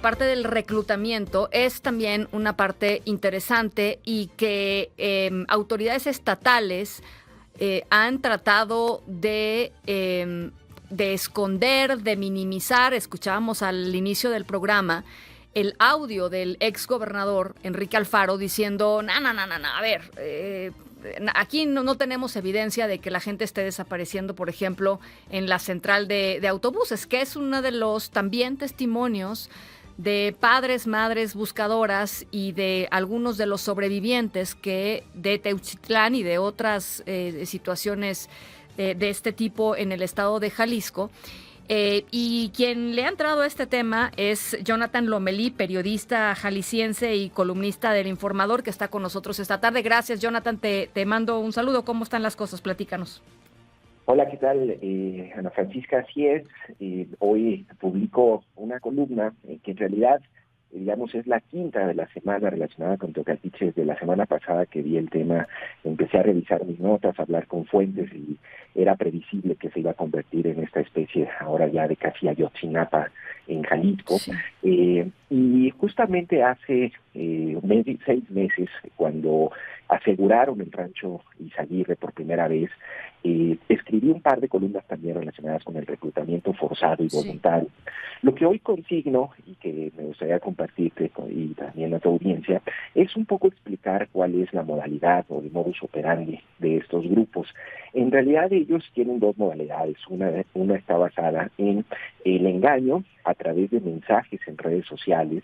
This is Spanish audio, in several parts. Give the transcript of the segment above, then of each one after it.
parte del reclutamiento es también una parte interesante y que autoridades estatales han tratado de esconder, de minimizar. Escuchábamos al inicio del programa el audio del ex gobernador Enrique Alfaro diciendo, no, a ver, aquí no tenemos evidencia de que la gente esté desapareciendo, por ejemplo, en la central de autobuses, que es uno de los también testimonios de padres, madres buscadoras y de algunos de los sobrevivientes que de Teuchitlán y de otras situaciones de este tipo en el estado de Jalisco. Y quien le ha entrado a este tema es Jonathan Lomelí, periodista jalisciense y columnista del Informador, que está con nosotros esta tarde. Gracias, Jonathan, te mando un saludo. ¿Cómo están las cosas? Platícanos. Hola, ¿qué tal? Ana Francisca, así es. Hoy publico una columna que en realidad, digamos, es la quinta de la semana relacionada con Teocaltiche. De la semana pasada que vi el tema, empecé a revisar mis notas, a hablar con fuentes y era previsible que se iba a convertir en esta especie ahora ya de casi Ayotzinapa en Jalisco. Sí. Y justamente hace 6 meses, cuando aseguraron el rancho Izaguirre por primera vez, escribí un par de columnas también relacionadas con el reclutamiento forzado y voluntario. Sí. Lo que hoy consigno y que me gustaría compartirte y también a tu audiencia es un poco explicar cuál es la modalidad o el modus operandi de estos grupos. En realidad ellos tienen dos modalidades. Una está basada en el engaño a través de mensajes en redes sociales,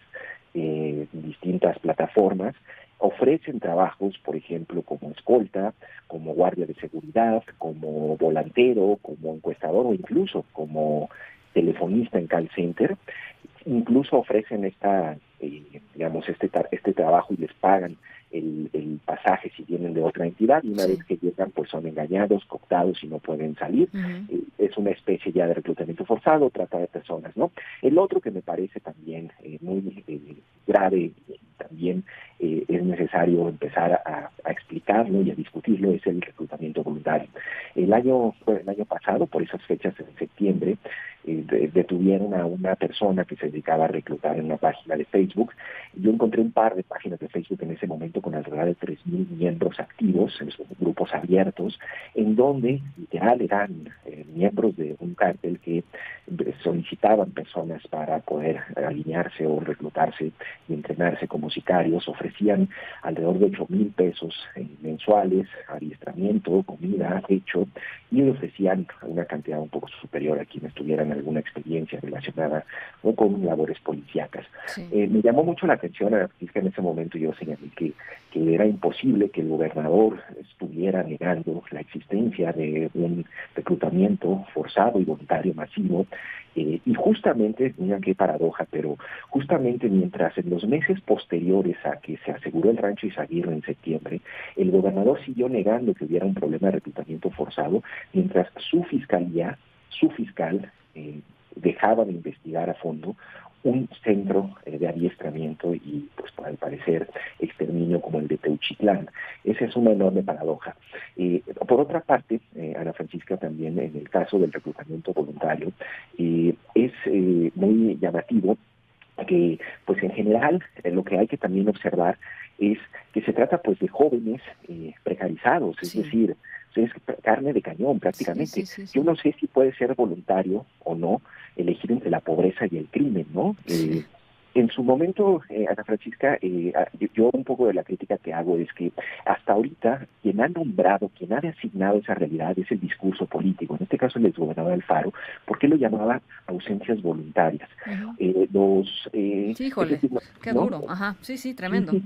distintas plataformas. Ofrecen trabajos, por ejemplo, como escolta, como guardia de seguridad, como volantero, como encuestador o incluso como telefonista en call center. Incluso ofrecen este trabajo y les pagan el pasaje si vienen de otra entidad, y una vez que llegan pues son engañados, cooptados y no pueden salir. Es una especie ya de reclutamiento forzado, trata de personas, ¿no? El otro que me parece también muy grave, también es necesario empezar a explicarlo y a discutirlo, es el reclutamiento voluntario. El año pasado, por esas fechas en septiembre, detuvieron a una persona que se dedicaba a reclutar en una página de Facebook. Yo encontré un par de páginas de Facebook en ese momento con alrededor de 3,000 miembros activos, en esos grupos abiertos, en donde literal eran miembros de un cártel que solicitaban personas para poder alinearse o reclutarse y entrenarse como sicarios. Ofrecían alrededor de 8,000 pesos mensuales, adiestramiento, comida, techo, y ofrecían una cantidad un poco superior a quienes tuvieran alguna experiencia relacionada o con labores policíacas. Sí. Me llamó mucho la atención, en ese momento yo señalé que era imposible que el gobernador estuviera negando la existencia de un reclutamiento forzado y voluntario masivo, y justamente, miren qué paradoja, pero justamente mientras en los meses posteriores a que se aseguró el rancho Izaguirre en septiembre, el gobernador siguió negando que hubiera un problema de reclutamiento forzado, mientras su fiscal dejaba de investigar a fondo un centro de adiestramiento y, pues, al parecer, exterminio como el de Teuchitlán. Esa es una enorme paradoja. Por otra parte, Ana Francisca, también en el caso del reclutamiento voluntario, es muy llamativo que, pues, en general, lo que hay que también observar es que se trata, pues, de jóvenes precarizados, es decir, es carne de cañón prácticamente. Sí. Yo no sé si puede ser voluntario o no elegir entre la pobreza y el crimen, ¿no? Sí. En su momento, Ana Francisca, yo un poco de la crítica que hago es que hasta ahorita quien ha nombrado, quien ha designado esa realidad es el discurso político. En este caso el exgobernador Alfaro, ¿por qué lo llamaba ausencias voluntarias? Híjole, qué duro. Ajá, sí, tremendo. Sí.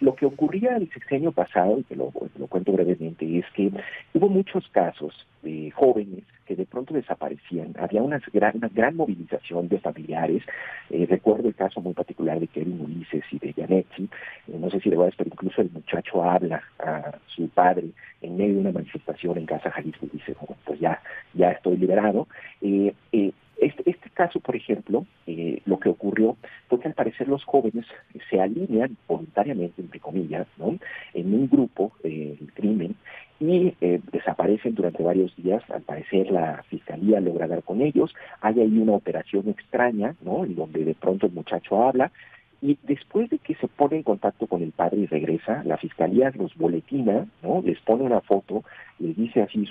Lo que ocurría el sexenio pasado, y te lo cuento brevemente, es que hubo muchos casos de jóvenes que de pronto desaparecían. Había una gran movilización de familiares. Recuerdo el caso muy particular de Kevin Ulises y de Yanetsi. No sé si le voy a decir, pero incluso el muchacho habla a su padre en medio de una manifestación en Casa Jalisco y dice, bueno, pues ya estoy liberado. Este caso, por ejemplo, lo que ocurrió fue que al parecer los jóvenes se alinean voluntariamente, entre comillas, ¿no?, en un grupo del crimen y desaparecen durante varios días. Al parecer la fiscalía logra dar con ellos, hay ahí una operación extraña, ¿no?, en donde de pronto el muchacho habla, y después de que se pone en contacto con el padre y regresa, la fiscalía los boletina, ¿no?, les pone una foto, les dice así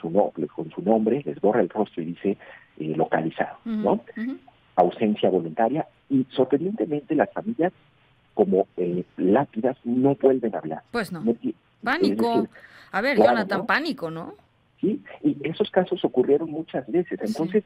con su nombre, les borra el rostro y dice localizado, ¿no? Uh-huh. Ausencia voluntaria, y sorprendentemente las familias, como lápidas, no vuelven a hablar. Pues no. Pánico. Es decir, a ver, claro, Jonathan, ¿no? Pánico, ¿no? Sí, y esos casos ocurrieron muchas veces. Entonces,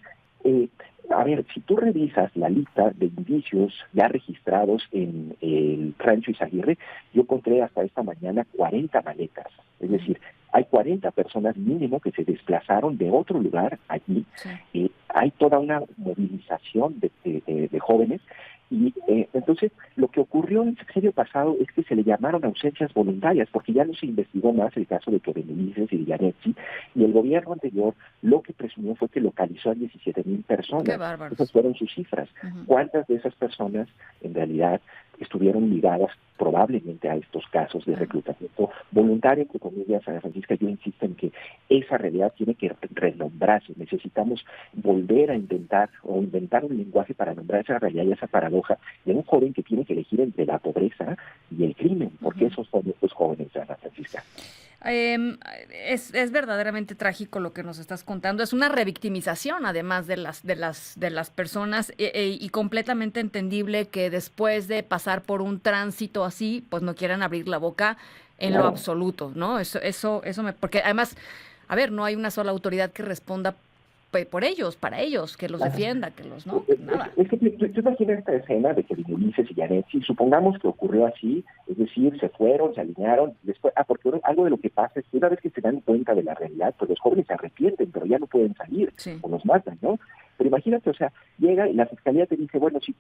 a ver, si tú revisas la lista de indicios ya registrados en el Rancho Izaguirre, yo encontré hasta esta mañana 40 maletas. Es decir, hay 40 personas mínimo que se desplazaron de otro lugar allí. Sí. Hay toda una movilización de jóvenes. Y entonces, lo que ocurrió en el sexenio pasado es que se le llamaron ausencias voluntarias, porque ya no se investigó más el caso de Berenices y de Yanetsi, y el gobierno anterior lo que presumió fue que localizó a 17,000 personas. Qué bárbaro. Esas fueron sus cifras. Uh-huh. ¿Cuántas de esas personas, en realidad, estuvieron ligadas probablemente a estos casos de reclutamiento voluntario, entre comillas, Ana Francisca? Yo insisto en que esa realidad tiene que renombrarse. Necesitamos volver a inventar un lenguaje para nombrar esa realidad y esa paradoja de un joven que tiene que elegir entre la pobreza y el crimen. ¿Por qué esos son estos jóvenes, Ana Francisca? Es verdaderamente trágico lo que nos estás contando. Es una revictimización, además de las personas, y completamente entendible que después de pasar por un tránsito así, pues no quieran abrir la boca en lo absoluto, ¿no? Eso porque además, a ver, no hay una sola autoridad que responda por ellos, para ellos, que los defienda, que los, ¿no? Nada. Es que tú imaginas esta escena de que Berenices y Yanetsi, supongamos que ocurrió así, es decir, se fueron, se alinearon, después, porque algo de lo que pasa es que una vez que se dan cuenta de la realidad, pues los jóvenes se arrepienten, pero ya no pueden salir, o los matan, ¿no? Pero imagínate, o sea, llega y la fiscalía te dice, bueno, si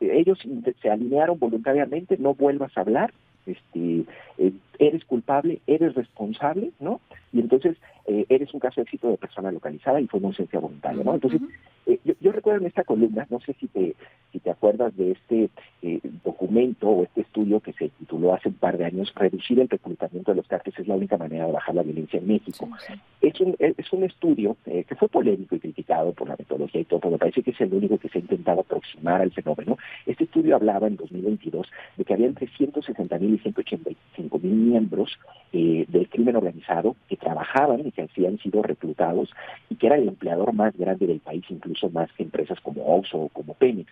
ellos se alinearon voluntariamente, no vuelvas a hablar, eres culpable, eres responsable, ¿no? Y entonces eres un caso de éxito de persona localizada y fue una ausencia voluntaria, ¿no? Entonces, yo recuerdo en esta columna, no sé si te acuerdas de este documento o este estudio que se tituló hace un par de años, Reducir el reclutamiento de los cárteles es la única manera de bajar la violencia en México. Sí. Es un estudio que fue polémico y criticado por la metodología y todo, pero me parece que es el único que se ha intentado aproximar al fenómeno. Este estudio hablaba en 2022 de que había entre 160,000 y 185,000 miembros del crimen organizado que trabajaban y que habían sido reclutados y que era el empleador más grande del país, incluso más que empresas como Oxxo o como Pemex.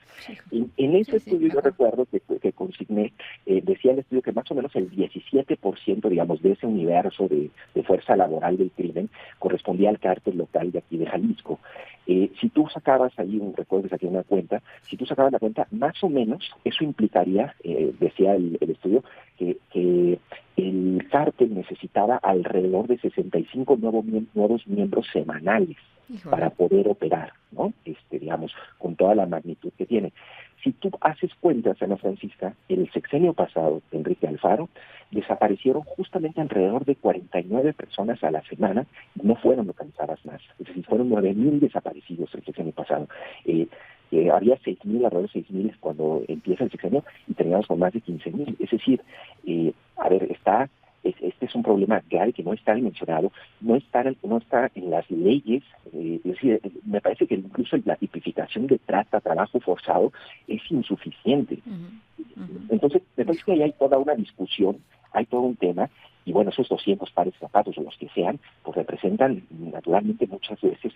En ese estudio yo recuerdo que consigné, decía el estudio que más o menos el 17%, digamos, de ese universo de fuerza laboral del crimen correspondía al cártel local de aquí de Jalisco. Si tú sacabas ahí, recuerdo que saqué una cuenta, si tú sacabas la cuenta, más o menos eso implicaría, decía el estudio, que el cártel necesitaba alrededor de 65 nuevos miembros semanales para poder operar, ¿no? Digamos, con toda la magnitud que tiene. Si tú haces cuentas, Ana Francisca, en el sexenio pasado de Enrique Alfaro, desaparecieron justamente alrededor de 49 personas a la semana, no fueron localizadas más. Es decir, fueron 9,000 desaparecidos el sexenio pasado. Había 6,000, alrededor de 6,000 cuando empieza el sexenio, y terminamos con más de 15,000. Es decir, este es un problema grave que no está dimensionado, no está en las leyes, es decir, me parece que incluso la tipificación de trata, trabajo forzado, es insuficiente. Entonces, me parece que ahí hay toda una discusión, hay todo un tema, y bueno, esos 200 pares de zapatos o los que sean, pues representan naturalmente muchas veces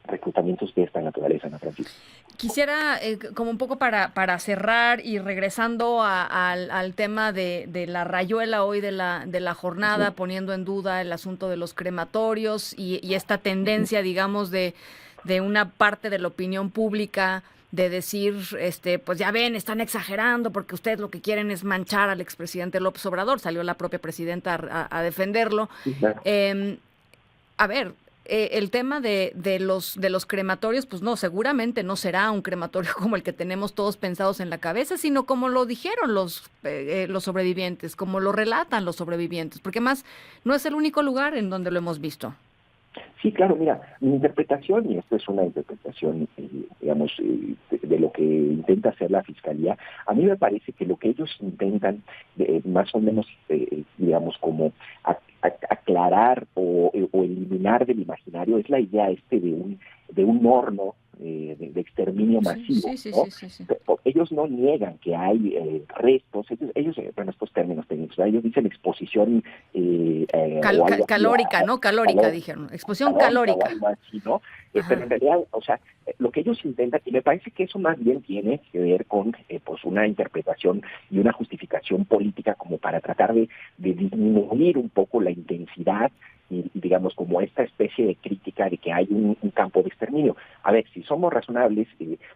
reclutamientos de esta naturaleza, Ana Francisca. Quisiera, como un poco para cerrar y regresando al tema de la rayuela hoy de la jornada, poniendo en duda el asunto de los crematorios y esta tendencia, digamos, de una parte de la opinión pública de decir, pues ya ven, están exagerando porque ustedes lo que quieren es manchar al expresidente López Obrador. Salió la propia presidenta a defenderlo. Claro. A ver, el tema de los crematorios, pues no, seguramente no será un crematorio como el que tenemos todos pensados en la cabeza, sino como lo dijeron los sobrevivientes, como lo relatan los sobrevivientes, porque más no es el único lugar en donde lo hemos visto. Sí, claro, mira, mi interpretación, y esto es una interpretación, digamos, de lo que intenta hacer la Fiscalía, a mí me parece que lo que ellos intentan, más o menos, digamos, como aclarar o eliminar del imaginario, es la idea de un horno de exterminio masivo, ¿no? Sí. Ellos no niegan que hay restos, ellos bueno, estos términos técnicos, ¿verdad? Ellos dicen exposición calórica, ¿no? Calórica, dijeron. Explosión calórica. O algo así, ¿no? Pero en realidad, o sea, lo que ellos intentan, y me parece que eso más bien tiene que ver con pues una interpretación y una justificación política como para tratar de disminuir un poco la intensidad y digamos como esta especie de crítica de que hay un campo de exterminio. A ver, si somos razonables,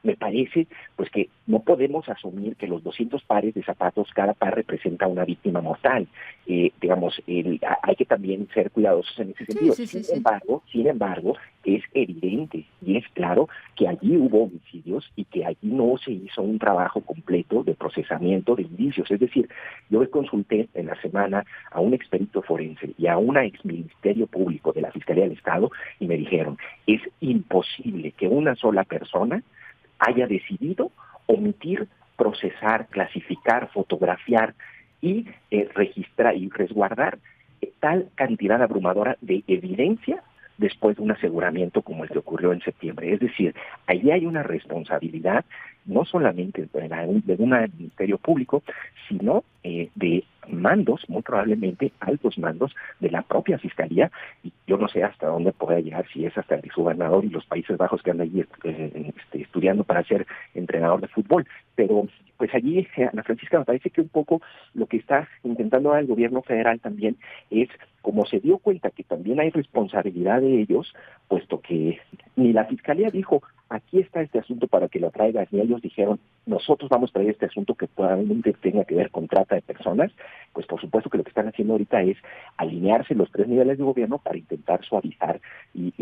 me parece pues que no podemos asumir que los 200 pares de zapatos, cada par representa una víctima mortal. Digamos, hay que también ser cuidadosos en ese sentido. Sin embargo, es evidente y es claro que allí hubo homicidios y que allí no se hizo un trabajo completo de procesamiento de indicios. Es decir, yo consulté en la semana a un experto forense y a una ex Ministerio Público de la Fiscalía del Estado y me dijeron, es imposible que una sola persona haya decidido omitir, procesar, clasificar, fotografiar y registrar y resguardar tal cantidad abrumadora de evidencia después de un aseguramiento como el que ocurrió en septiembre. Es decir, allí hay una responsabilidad no solamente de un ministerio público, sino de mandos, muy probablemente altos mandos de la propia Fiscalía, y yo no sé hasta dónde podrá llegar, si es hasta el exgobernador y los Países Bajos que andan allí estudiando para ser entrenador de fútbol, pero pues allí, Ana Francisca, me parece que un poco lo que está intentando el gobierno federal también es, como se dio cuenta que también hay responsabilidad de ellos, puesto que ni la Fiscalía dijo, aquí está este asunto para que lo traigas, ni ellos dijeron, nosotros vamos a traer este asunto que probablemente tenga que ver con trata de personas, pues por supuesto que lo que están haciendo ahorita es alinearse los tres niveles de gobierno para intentar suavizar y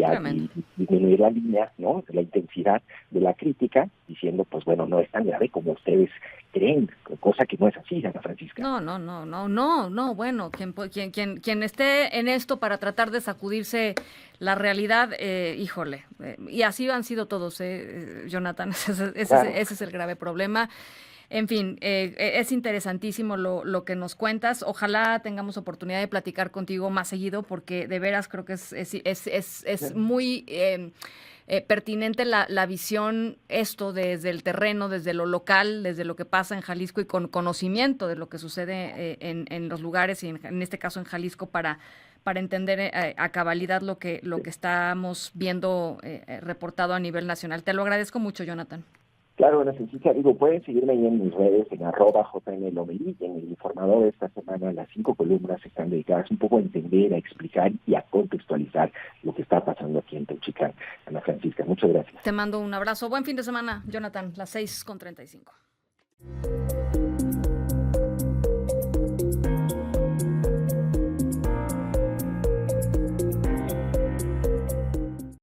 disminuir la línea, ¿no?, la intensidad de la crítica, diciendo, pues bueno, no es tan grave como ustedes creen, cosa que no es así, Ana Francisca. No, bueno, quien esté en esto para tratar de sacudirse la realidad, híjole, y así han sido todos, Jonathan, ese es el grave problema. En fin, es interesantísimo lo que nos cuentas. Ojalá tengamos oportunidad de platicar contigo más seguido, porque de veras creo que es muy pertinente la visión, esto desde el terreno, desde lo local, desde lo que pasa en Jalisco y con conocimiento de lo que sucede en los lugares y en este caso en Jalisco para entender a cabalidad lo que estamos viendo reportado a nivel nacional. Te lo agradezco mucho, Jonathan. Claro, Ana Francisca, pueden seguirme ahí en mis redes, en @JMLomelí, en el Informador de esta semana. Las 5 columnas están dedicadas un poco a entender, a explicar y a contextualizar lo que está pasando aquí en Teuchicán. Ana Francisca, muchas gracias. Te mando un abrazo. Buen fin de semana, Jonathan, las 6:35.